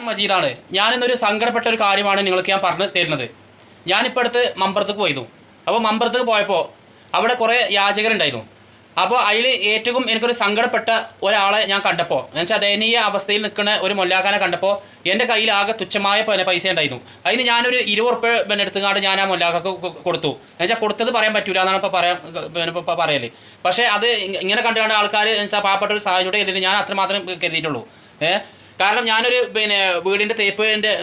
മജീദാണ്. ഞാനിന്നൊരു സങ്കടപ്പെട്ട ഒരു കാര്യമാണ് നിങ്ങൾക്ക് ഞാൻ പറഞ്ഞു തരുന്നത്. ഞാനിപ്പോൾ അടുത്ത് മമ്പറത്തേക്ക് പോയിരുന്നു. അപ്പോൾ മമ്പറത്തേക്ക് പോയപ്പോൾ അവിടെ കുറേ യാചകരുണ്ടായിരുന്നു. അപ്പോൾ അതിൽ ഏറ്റവും എനിക്കൊരു സങ്കടപ്പെട്ട ഒരാളെ ഞാൻ കണ്ടപ്പോൾ, എന്നുവെച്ചാൽ ദയനീയ അവസ്ഥയിൽ നിൽക്കുന്ന ഒരു മൊല്ലാക്കാനെ കണ്ടപ്പോൾ എൻ്റെ കയ്യിൽ ആകെ തുച്ഛമായ പൈസ ഉണ്ടായിരുന്നു. അതിന് ഞാനൊരു 20 ഉറുപ്പ്യ എടുത്തുകൊണ്ട് ഞാൻ ആ മൊല്ലാക്കക്ക് കൊടുത്തു. എന്നുവെച്ചാൽ കൊടുത്തത് പറയാൻ പറ്റില്ല എന്നാണ് ഇപ്പോൾ പറയല്. പക്ഷേ അത് ഇങ്ങനെ കണ്ടുകൊണ്ട് ആൾക്കാർ എന്നുവെച്ചാൽ പാവപ്പെട്ട ഒരു സാഹചര്യം ചെയ്തിട്ട് ഞാൻ അത്രമാത്രം കരുതിയിട്ടുള്ളൂ. കാരണം ഞാനൊരു വീടിൻ്റെ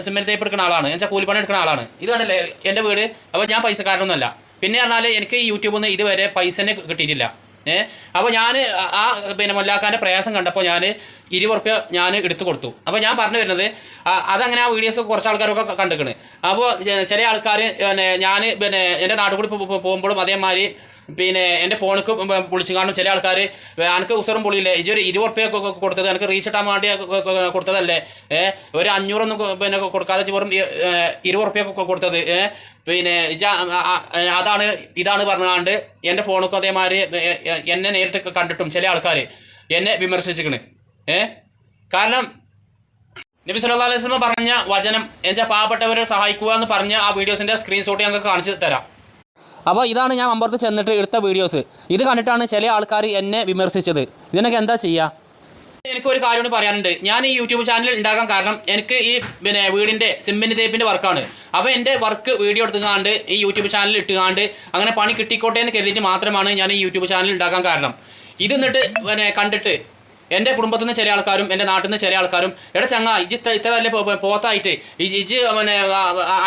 സിമെൻറ്റ് തേപ്പ് എടുക്കുന്ന ആളാണ്. എന്നുവെച്ചാൽ കൂലിപ്പണി എടുക്കുന്ന ആളാണ്. ഇതാണല്ലേ എൻ്റെ വീട്. അപ്പോൾ ഞാൻ പൈസക്കാരനൊന്നുമല്ല. പിന്നെ പറഞ്ഞാൽ എനിക്ക് ഈ യൂട്യൂബിൽ നിന്ന് ഇതുവരെ പൈസ തന്നെ കിട്ടിയിട്ടില്ല. അപ്പോൾ ഞാൻ ആ മൊല്ലാക്കാൻ്റെ പ്രയാസം കണ്ടപ്പോൾ ഞാൻ 20 ഉറുപ്പ്യ ഞാൻ എടുത്തു കൊടുത്തു. അപ്പോൾ ഞാൻ പറഞ്ഞു വരുന്നത് അതങ്ങനെ ആ വീഡിയോസ് കുറച്ച് ആൾക്കാരൊക്കെ കണ്ടിരിക്കണ്. അപ്പോൾ ചില ആൾക്കാർ ഞാൻ എൻ്റെ നാട്ടിൽ കൂടി പോകുമ്പോഴും അതേമാതിരി എൻ്റെ ഫോണിക്ക് വിളിച്ചു കാണും ചില ആൾക്കാർ, എനിക്ക് ഉസറും പൊളിയില്ലേ, ഇതൊരു 20 ഉറുപ്പ്യ കൊടുത്തത് എനിക്ക് റീച്ച് ഇട്ടാൻ വേണ്ടി കൊടുത്തതല്ലേ, ഒരു 500 കൊടുക്കാതെ വെറും 20 ഉറുപ്പ്യ കൊടുത്തത്, ഇതാണ് പറഞ്ഞുകൊണ്ട് എൻ്റെ ഫോണൊക്കെ അതേമാതിരി എന്നെ നേരിട്ട് കണ്ടിട്ടും ചില ആൾക്കാർ എന്നെ വിമർശിച്ചിരിക്കണ്. കാരണം നബി സല്ലല്ലാഹു അലൈഹി വസല്ലം പറഞ്ഞ വചനം എന്നുവെച്ചാൽ പാവപ്പെട്ടവരെ സഹായിക്കുക എന്ന് പറഞ്ഞ ആ വീഡിയോസിൻ്റെ സ്ക്രീൻഷോട്ട് ഞങ്ങൾക്ക് കാണിച്ചു തരാം. അപ്പോൾ ഇതാണ് ഞാൻ മമ്പറത്ത് ചെന്നിട്ട് എടുത്ത വീഡിയോസ്. ഇത് കണ്ടിട്ടാണ് ചില ആൾക്കാർ എന്നെ വിമർശിച്ചത്. ഇതിനൊക്കെ എന്താ ചെയ്യുക? എനിക്കൊരു കാര്യം പറയാനുണ്ട്. ഞാൻ ഈ യൂട്യൂബ് ചാനൽ ഉണ്ടാക്കാൻ കാരണം എനിക്ക് ഈ വീടിൻ്റെ സിമെൻറ്റ് തേപ്പിൻ്റെ വർക്കാണ്. അപ്പോൾ എൻ്റെ വർക്ക് വീഡിയോ എടുത്തുകൊണ്ട് ഈ യൂട്യൂബ് ചാനൽ ഇട്ടുകൊണ്ട് അങ്ങനെ പണി കിട്ടിക്കോട്ടെ എന്ന് കരുതിയിട്ട് മാത്രമാണ് ഞാൻ ഈ യൂട്യൂബ് ചാനൽ ഉണ്ടാക്കാൻ കാരണം. ഇത് എന്നിട്ട് കണ്ടിട്ട് എൻ്റെ കുടുംബത്തിൽ നിന്ന് ചില ആൾക്കാരും എൻ്റെ നാട്ടിൽ നിന്ന് ചില ആൾക്കാരും എടാ ചങ്ങാ ഇത്ര വലിയ പോത്തായിട്ട്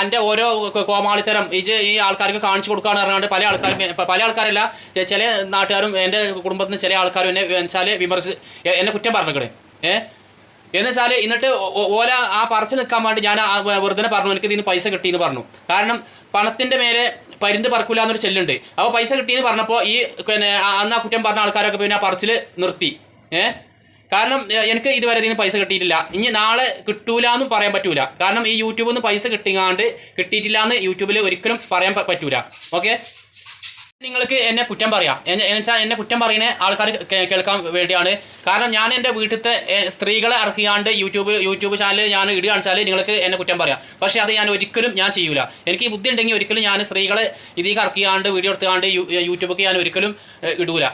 എൻ്റെ ഓരോ കോമാളിത്തരം ഈ ആൾക്കാർക്ക് കാണിച്ചു കൊടുക്കുകയെന്ന് പറഞ്ഞുകൊണ്ട് പല ആൾക്കാരല്ല ചില നാട്ടുകാരും എൻ്റെ കുടുംബത്തിൽ നിന്ന് ചില ആൾക്കാരും എന്നെ വെച്ചാൽ എന്നെ കുറ്റം പറഞ്ഞിരിക്കണേ. എന്നുവെച്ചാൽ എന്നിട്ട് ഓല ആ പറിച്ച് നിൽക്കാൻ വേണ്ടി ഞാൻ വെറുതെ പറഞ്ഞു എനിക്ക് ഇതിന് പൈസ കിട്ടിയെന്ന് പറഞ്ഞു. കാരണം പണത്തിൻ്റെ മേലെ പരിന്ത് പറക്കില്ല എന്നൊരു ചെല്ലുണ്ട്. അപ്പോൾ പൈസ കിട്ടിയെന്ന് പറഞ്ഞപ്പോൾ ഈ അന്ന് ആ കുറ്റം പറഞ്ഞ ആൾക്കാരൊക്കെ പിന്നെ ആ പറച്ചിൽ നിർത്തി. കാരണം എനിക്ക് ഇതുവരെ ഇതിന് പൈസ കിട്ടിയിട്ടില്ല. ഇനി നാളെ കിട്ടൂല എന്നും പറയാൻ പറ്റൂല. കാരണം ഈ യൂട്യൂബിൽ നിന്ന് പൈസ കിട്ടിയിട്ടില്ല എന്ന് യൂട്യൂബിൽ ഒരിക്കലും പറയാൻ പറ്റൂല. ഓക്കെ, നിങ്ങൾക്ക് എന്നെ കുറ്റം പറയാം. എന്നുവെച്ചാൽ എന്നെ കുറ്റം പറയുന്ന ആൾക്കാർ കേൾക്കാൻ വേണ്ടിയാണ്. കാരണം ഞാൻ എൻ്റെ വീട്ടിലത്തെ സ്ത്രീകളെ ഇറക്കിയാണ്ട് യൂട്യൂബ് ചാനൽ ഞാൻ ഇടുക കാണിച്ചാൽ നിങ്ങൾക്ക് എന്നെ കുറ്റം പറയാം. പക്ഷേ അത് ഞാൻ ഒരിക്കലും ഞാൻ ചെയ്യൂല. എനിക്ക് ബുദ്ധി ഉണ്ടെങ്കിൽ ഒരിക്കലും ഞാൻ സ്ത്രീകളെ ഇതിലേക്ക് ഇറക്കിയാണ്ട് വീഡിയോ എടുത്തുകൊണ്ട് യൂട്യൂബിലേക്ക് ഞാൻ ഒരിക്കലും ഇടൂല.